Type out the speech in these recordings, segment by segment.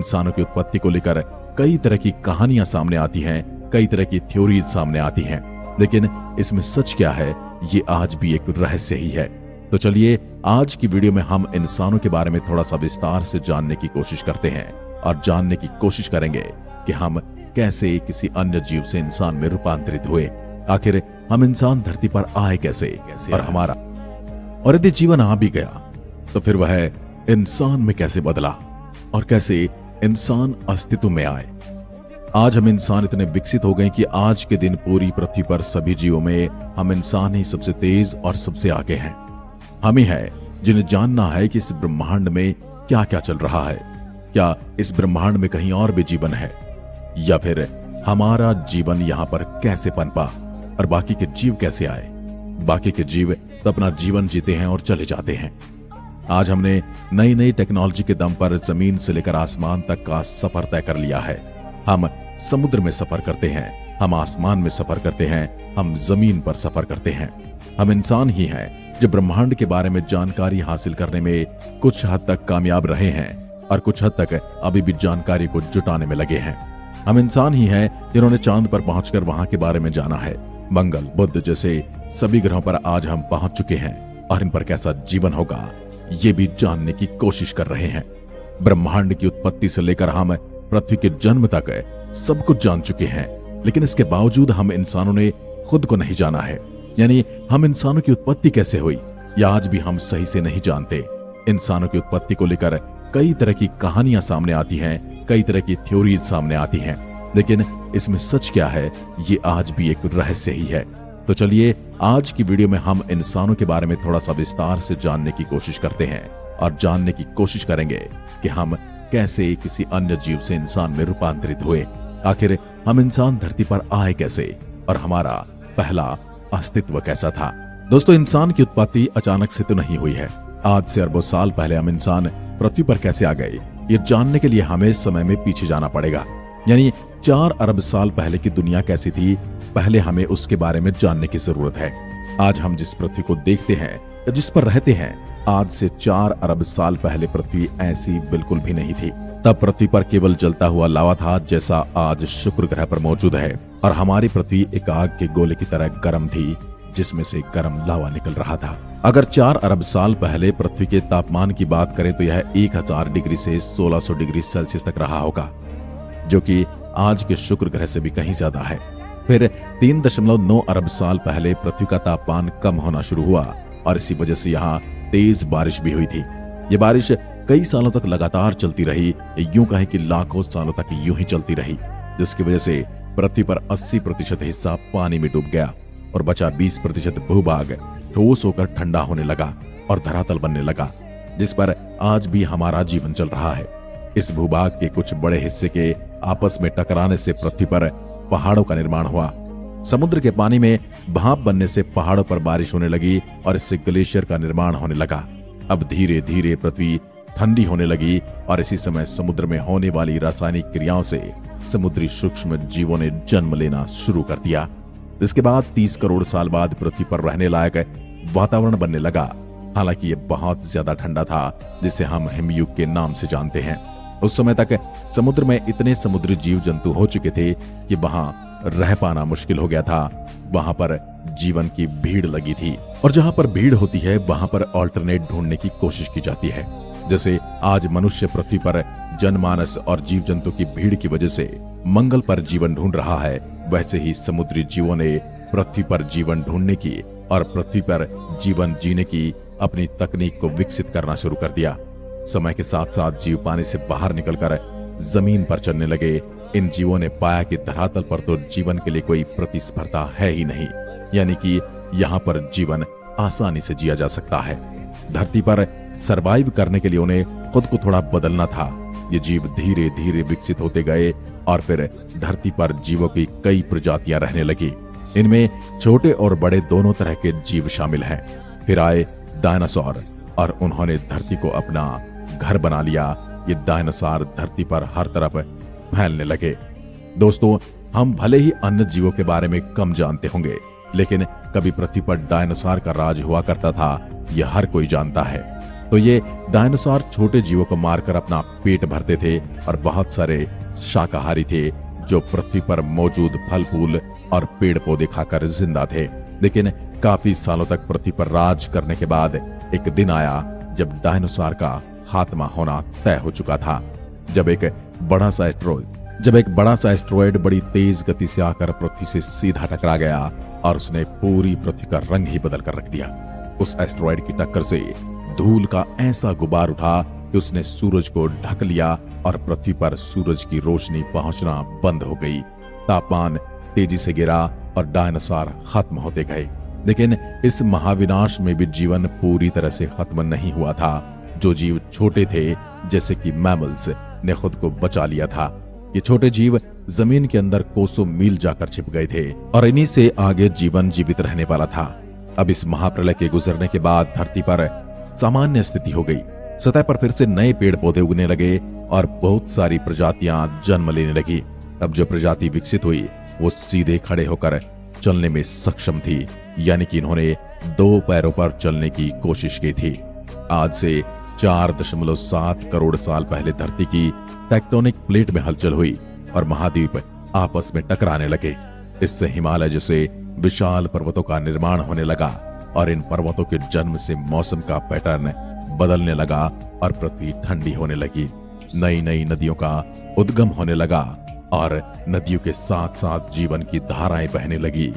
इंसानों की उत्पत्ति को लेकर कई तरह की कहानियां सामने आती हैं, कई तरह की थ्योरीज सामने आती हैं, लेकिन इसमें सच क्या है ये आज भी एक रहस्य ही है। तो चलिए आज की वीडियो में हम इंसानों के बारे में थोड़ा सा विस्तार से जानने की कोशिश करते हैं और जानने की कोशिश करेंगे कि हम कैसे किसी अन्य जीव से इंसान में रूपांतरित हुए, आखिर हम इंसान धरती पर आए कैसे और हमारा और यदि जीवन आ भी गया तो फिर वह इंसान में कैसे बदला और कैसे इंसान अस्तित्व में आए। आज हम इंसान इतने विकसित हो गए कि आज के दिन पूरी पृथ्वी पर सभी जीवों में हम इंसान ही सबसे तेज और सबसे आगे हैं। हम ही है जिन्हें जानना है कि इस ब्रह्मांड में क्या क्या चल रहा है, क्या इस ब्रह्मांड में कहीं और भी जीवन है, या फिर हमारा जीवन यहाँ पर कैसे पनपा और बाकी के जीव कैसे आए। बाकी के जीव तो अपना जीवन जीते हैं और चले जाते हैं। आज हमने नई नई टेक्नोलॉजी के दम पर जमीन से लेकर आसमान तक का सफर तय कर लिया है। हम समुद्र में सफर करते हैं, हम आसमान में सफर करते हैं, हम जमीन पर सफर करते हैं। हम इंसान ही हैं जो ब्रह्मांड के बारे में जानकारी हासिल करने में कुछ हद तक कामयाब रहे हैं और कुछ हद तक अभी भी जानकारी को जुटाने में लगे हैं। हम इंसान ही हैं जिन्होंने चांद पर पहुंचकर वहां के बारे में जाना है। मंगल, बुध जैसे सभी ग्रहों पर आज हम पहुंच चुके हैं और इन पर कैसा जीवन होगा ये भी जानने की कोशिश कर रहे हैं। ब्रह्मांड की उत्पत्ति से लेकर हम पृथ्वी के जन्म तक सब कुछ जान चुके हैं, लेकिन इसके बावजूद हम इंसानों ने खुद को नहीं जाना है। यानी हम इंसानों की उत्पत्ति कैसे हुई या आज भी हम सही से नहीं जानते। इंसानों की उत्पत्ति को लेकर कई तरह की कहानियां सामने आती हैं, कई तरह की थ्योरीज सामने आती हैं, लेकिन इसमें सच क्या है ये आज भी एक रहस्य ही है। तो चलिए आज की वीडियो में हम इंसानों के बारे में थोड़ा सा विस्तार से जानने की कोशिश करते हैं और जानने की कोशिश करेंगे कि हम कैसे किसी अन्य जीव से इंसान में रूपांतरित हुए, आखिर हम इंसान धरती पर आए कैसे और हमारा पहला अस्तित्व कैसा था। दोस्तों, इंसान की उत्पत्ति अचानक से तो नहीं हुई है। आज से अरबों साल पहले हम इंसान पृथ्वी पर कैसे आ गए ये जानने के लिए हमें समय में पीछे जाना पड़ेगा। यानी 4 अरब साल पहले की दुनिया कैसी थी, पहले हमें उसके बारे में जानने की जरूरत है। आज हम जिस पृथ्वी को देखते हैं या जिस पर रहते हैं, आज से 4 अरब साल पहले पृथ्वी ऐसी बिल्कुल भी नहीं थी। तब पृथ्वी पर केवल जलता हुआ लावा था, जैसा आज शुक्र ग्रह पर मौजूद है, और हमारी पृथ्वी एक आग के गोले की तरह गर्म थी जिसमें से गर्म लावा निकल रहा था। अगर 4 अरब साल पहले पृथ्वी के तापमान की बात करें तो यह 1000 डिग्री से 1600 डिग्री सेल्सियस तक रहा होगा, जो कि आज के शुक्र ग्रह से भी कहीं ज्यादा है। फिर 3.9 अरब साल पहले पृथ्वी का तापमान कम होना शुरू हुआ और इसी वजह से यहाँ तेज बारिश भी हुई थी। ये बारिश कई सालों तक लगातार चलती रही, यूं कहें कि लाखों सालों तक यूं ही चलती रही, जिसकी वजह से पृथ्वी पर 80% हिस्सा पानी में डूब गया और बचा 20% भूभाग ठोस होकर ठंडा होने लगा और धरातल बनने लगा, जिस पर आज भी हमारा जीवन चल रहा है। इस भूभाग के कुछ बड़े हिस्से के आपस में टकराने से पृथ्वी पर पहाड़ों का निर्माण हुआ। समुद्र के पानी में भाप बनने से पहाड़ों पर बारिश होने लगी और इससे ग्लेशियर का निर्माण होने लगा। अब धीरे धीरे पृथ्वी ठंडी होने लगी और इसी समय समुद्र में होने वाली रासायनिक क्रियाओं से समुद्री सूक्ष्म जीवों ने जन्म लेना शुरू कर दिया। इसके बाद 30 करोड़ साल बाद पृथ्वी पर रहने लायक वातावरण बनने लगा। हालांकि ये बहुत ज्यादा ठंडा था, जिसे हम हिमयुग के नाम से जानते हैं। उस समय तक समुद्र में इतने समुद्री जीव जंतु हो चुके थे कि वहां रह पाना मुश्किल हो गया था। वहां पर जीवन की भीड़ लगी थी और जहां पर भीड़ होती है वहां पर ऑल्टरनेट ढूंढने की कोशिश की जाती है। जैसे आज मनुष्य पृथ्वी पर जनमानस और जीव जंतु की भीड़ की वजह से मंगल पर जीवन ढूंढ रहा है, वैसे ही समुद्री जीवों ने पृथ्वी पर जीवन ढूंढने की और पृथ्वी पर जीवन जीने की अपनी तकनीक को विकसित करना शुरू कर दिया। समय के साथ साथ जीव पानी से बाहर निकलकर जमीन पर चलने लगे। इन जीवों ने पाया कि धरातल पर तो जीवन के लिए कोई प्रतिस्पर्धा है ही नहीं, यानी कि यहाँ पर जीवन आसानी से जिया जा सकता है। धरती पर सरवाइव करने के लिए उन्हें खुद को थोड़ा बदलना था। ये जीव धीरे धीरे विकसित होते गए और फिर धरती पर जीवों की कई प्रजातियां रहने लगी। इनमें छोटे और बड़े दोनों तरह के जीव शामिल हैं। फिर आए डायनासोर और उन्होंने धरती को अपना घर बना लिया। ये डायनासोर धरती पर हर तरफ फैलने लगे। दोस्तों, हम भले ही अन्य जीवों के बारे में कम जानते होंगे, लेकिन कभी पृथ्वी पर डायनासोर का राज हुआ करता था, यह हर कोई जानता है। तो ये डायनासोर छोटे जीवों को मारकर अपना पेट भरते थे और बहुत सारे शाकाहारी थे जो पृथ्वी पर मौजूद फल फूल और पेड़ पौधे खाकर जिंदा थे। लेकिन काफी सालों तक पृथ्वी पर राज करने के बाद एक दिन आया जब डायनासोर का खात्मा होना तय हो चुका था। जब एक बड़ा सा एस्ट्रॉयड बड़ी तेज गति से आकर पृथ्वी से सीधा टकरा गया और उसने पूरी पृथ्वी का रंग ही बदल कर रख दिया। उस एस्ट्रॉयड की टक्कर से धूल का ऐसा गुबार उठा कि उसने सूरज को ढक लिया और पृथ्वी पर सूरज की रोशनी पहुंचना बंद हो गई। तापमान तेजी से गिरा और डायनासोर खत्म होते गए। लेकिन इस महाविनाश में भी जीवन पूरी तरह से खत्म नहीं हुआ था। जो जीव छोटे थे जैसे कि मैमल्स ने खुद को बचा लिया था। ये छोटे जीव जमीन के अंदर कोसों मील जाकर छिप गए थे और इन्हीं से आगे जीवन जीवित रहने वाला था। अब इस महाप्रलय के गुजरने के बाद धरती पर सामान्य स्थिति हो गई। सतह पर फिर से नए पेड़ पौधे उगने लगे और बहुत सारी प्रजातियां जन्म लेने लगी। अब जो प्रजाति विकसित हुई वो सीधे खड़े होकर चलने में सक्षम थी, यानी कि इन्होंने 2 पैरों पर चलने की कोशिश की थी। आज से 4.7 करोड़ साल पहले धरती की टेक्टोनिक प्लेट में हलचल हुई और महाद्वीप आपस में टकराने लगे। इससे हिमालय जैसे विशाल पर्वतों का निर्माण होने लगा और इन पर्वतों के जन्म से मौसम का पैटर्न बदलने लगा और पृथ्वी ठंडी होने लगी। नई नई नदियों का उद्गम होने लगा और नदियों के साथ साथ जीवन की धाराएं बहने लगी।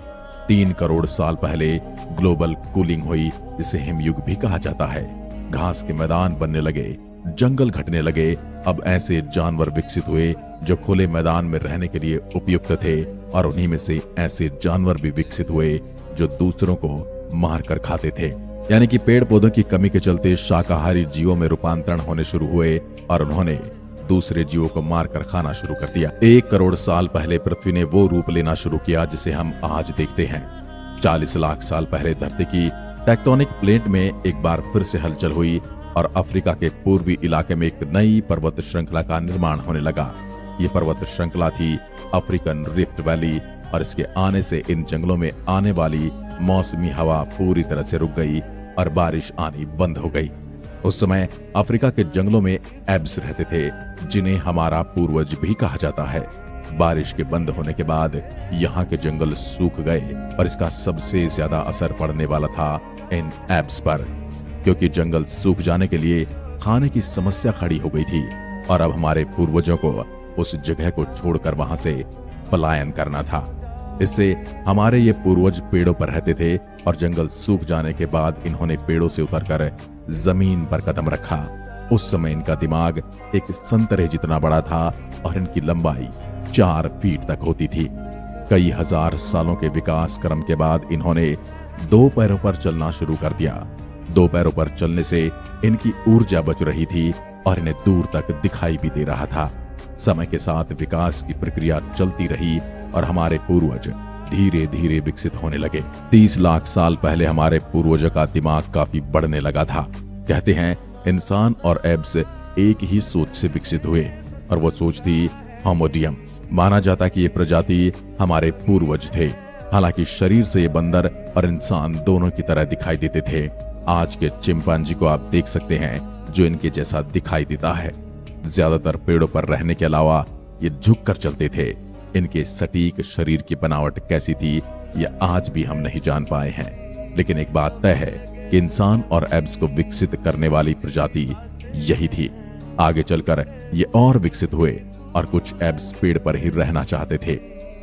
3 करोड़ साल पहले ग्लोबल कूलिंग हुई, जिसे हिमयुग भी कहा जाता है। घास के मैदान बनने लगे, जंगल घटने लगे। अब ऐसे जानवर विकसित हुए जो खुले मैदान में रहने के लिए उपयुक्त थे और उन्हीं में से ऐसे जानवर भी विकसित हुए जो दूसरों को मारकर खाते थे। यानी कि पेड़ पौधों की कमी के चलते शाकाहारी जीवों में रूपांतरण होने शुरू हुए और उन्होंने दूसरे जीवों को मारकर खाना शुरू कर दिया। 1 करोड़ साल पहले पृथ्वी ने वो रूप लेना शुरू किया जिसे हम आज देखते हैं। 40 लाख साल पहले धरती की टेक्टोनिक प्लेट में एक बार फिर से हलचल हुई और अफ्रीका के पूर्वी इलाके में एक नई पर्वत श्रृंखला का निर्माण होने लगा। ये पर्वत श्रृंखला थी अफ्रीकन रिफ्ट वैली और इसके आने से इन जंगलों में आने वाली मौसमी हवा पूरी तरह से रुक गई और बारिश आनी बंद हो गई। उस समय अफ्रीका के जंगलों में एब्स रहते थे, जिन्हें हमारा पूर्वज भी कहा जाता है। बारिश के बंद होने के बाद यहाँ के जंगल सूख गए और इसका सबसे ज्यादा असर पड़ने वाला था इन एब्स पर, क्योंकि जंगल सूख जाने के लिए खाने की समस्या खड़ी हो गई थी और अब हमारे पूर्वजों को उस जगह को छोड़कर वहां से पलायन करना था। इससे हमारे ये पूर्वज पेड़ों पर रहते थे और जंगल सूख जाने के बाद इन्होंने पेड़ों से उतरकर जमीन पर कदम रखा। उस समय इनका दिमाग एक संतरे जितना बड़ा था और इनकी लंबाई 4 फीट तक होती थी। कई हजार सालों के विकास क्रम के बाद इन्होंने 2 पैरों पर चलना शुरू कर दिया। 2 पैरों पर चलने से इनकी ऊर्जा बच रही थी और इन्हें दूर तक दिखाई भी दे रहा था। समय के साथ विकास की प्रक्रिया चलती रही और हमारे पूर्वज धीरे धीरे विकसित होने लगे। 30 लाख साल पहले हमारे पूर्वजों का दिमाग काफी बढ़ने लगा था। कहते हैं इंसान और एब्स एक ही सोच से विकसित हुए और वो सोच थी होमोडियम। माना जाता कि ये प्रजाति हमारे पूर्वज थे। हालांकि शरीर से ये बंदर और इंसान दोनों की तरह दिखाई देते थे। आज के चिंपांजी को आप देख सकते हैं जो इनके जैसा दिखाई देता है। ज्यादातर पेड़ों पर रहने के अलावा ये झुक कर चलते थे। इनके सटीक शरीर की बनावट कैसी थी यह आज भी हम नहीं जान पाए हैं, लेकिन एक बात तय है कि इंसान और एब्स को विकसित करने वाली प्रजाति यही थी। आगे चलकर ये और विकसित हुए और कुछ एब्स पेड़ पर ही रहना चाहते थे,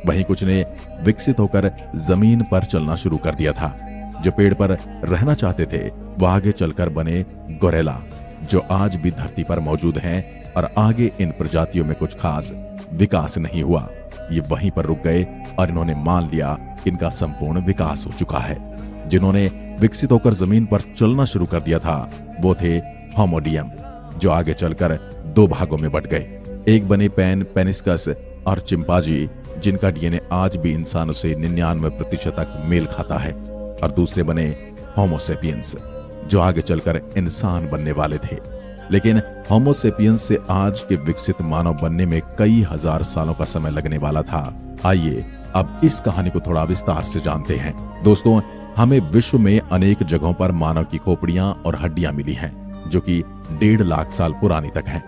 वहीं कुछ ने विकसित होकर जमीन पर चलना शुरू कर दिया था। जो पेड़ पर रहना चाहते थे वो आगे चलकर बने गोरेला, जो आज भी धरती पर मौजूद हैं और आगे इन प्रजातियों में कुछ खास विकास नहीं हुआ। ये वहीं पर रुक गए और इन्होंने मान लिया कि इनका संपूर्ण विकास हो चुका है। जिन्होंने विकसित होकर जमीन पर चलना शुरू कर दिया था वो थे होमोडियम, जो आगे चलकर 2 भागों में बंट गए। एक बने पेनिस्कस और चिंपांजी, जिनका डीएनए आज भी इंसानों से 99% तक मेल खाता है, और दूसरे बने होमोसेपियंस, जो आगे चलकर इंसान बनने वाले थे। लेकिन होमोसेपियंस से आज के विकसित मानव बनने में कई हजार सालों का समय लगने वाला था। आइए अब इस कहानी को थोड़ा विस्तार से जानते हैं। दोस्तों, हमें विश्व में अनेक जगहों पर मानव की खोपड़ियां और हड्डियां मिली हैं। जो कि 1.5 लाख साल पुरानी तक हैं।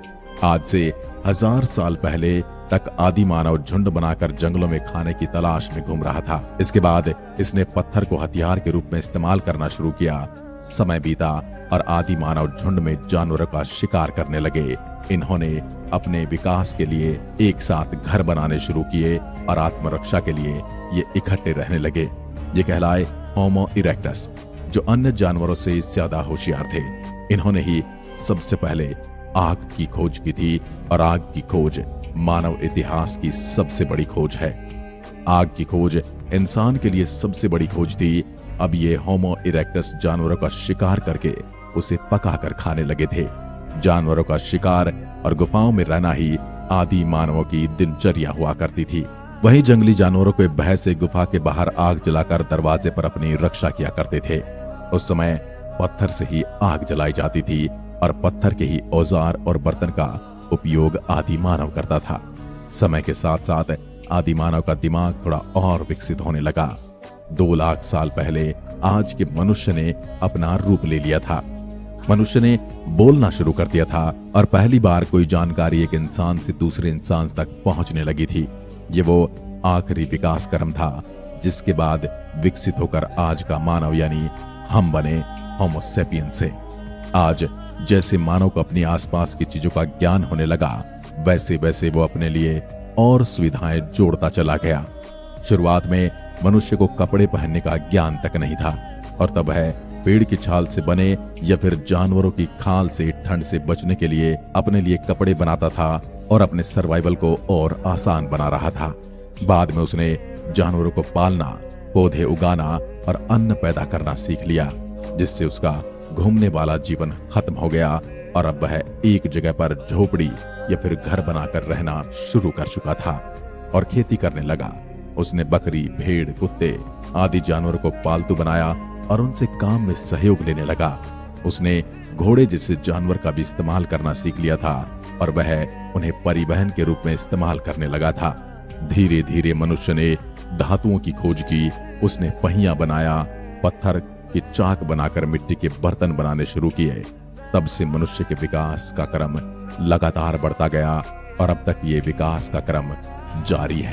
आज से 1000 साल पहले तक आदि मानव झुंड बनाकर जंगलों में खाने की तलाश में घूम रहा था। इसके बाद इसने पत्थर को हथियार के रूप में इस्तेमाल करना शुरू किया। समय बीता और आदि मानव झुंड में जानवरों का शिकार करने लगे। इन्होंने अपने विकास के लिए एक साथ घर बनाने शुरू किए और आत्मरक्षा के लिए ये इकट्ठे रहने लगे। ये कहलाए होमो इरेक्टस, जो अन्य जानवरों से ज्यादा होशियार थे। इन्होंने ही सबसे पहले आग की खोज की थी और आग की खोज मानव इतिहास की सबसे बड़ी खोज है। आग की खोज इंसान के लिए सबसे बड़ी खोज थी। अब ये होमो इरेक्टस जानवरों का शिकार करके उसे पकाकर खाने लगे थे। जानवरों का शिकार और गुफाओं में रहना ही आदि मानवों की दिनचर्या हुआ करती थी। वहीं जंगली जानवरों के भय से गुफा के बाहर आग जलाकर दरवाजे पर अपनी रक्षा किया करते थे। उस समय पत्थर से ही आग जलाई जाती थी और पत्थर के ही औजार और बर्तन का उपयोग आदि मानव करता था। समय के साथ साथ आदि मानव का दिमाग थोड़ा और विकसित होने लगा। 2 लाख साल पहले आज के मनुष्य ने अपना रूप ले लिया था। मनुष्य ने बोलना शुरू कर दिया था और पहली बार कोई जानकारी एक इंसान से दूसरे इंसान तक पहुंचने लगी थी। ये वो आखिरी विकास क्रम था जिसके बाद विकसित होकर आज का मानव यानी हम बने होमो सेपियंस से। आज जैसे मानव को अपनी आसपास की चीजों का ज्ञान होने लगा, वैसे वैसे वो अपने लिए और सुविधाएं जोड़ता चला गया। शुरुआत में मनुष्य को कपड़े पहनने का ज्ञान तक नहीं था और तब वह पेड़ की छाल से बने या फिर जानवरों की खाल से ठंड से बचने के लिए अपने लिए कपड़े बनाता था और अपने सर्वाइवल को और आसान बना रहा था। बाद में उसने जानवरों को पालना, पौधे उगाना और अन्न पैदा करना सीख लिया, जिससे उसका घूमने वाला जीवन खत्म हो गया और अब वह एक जगह पर झोपड़ी या फिर घर बनाकर रहना शुरू कर चुका था और खेती करने लगा। उसने बकरी, भेड़, कुत्ते आदि जानवरों को पालतू बनाया और उनसे काम में सहयोग लेने लगा। उसने घोड़े जैसे जानवर का भी इस्तेमाल करना सीख लिया था और वह उन्हें परिवहन के रूप में इस्तेमाल करने लगा था। धीरे धीरे मनुष्य ने धातुओं की खोज की। उसने पहिया बनाया, पत्थर की चाक बनाकर मिट्टी के बर्तन बनाने शुरू किए। तब से मनुष्य के विकास का क्रम लगातार बढ़ता गया और अब तक ये विकास का क्रम जारी है।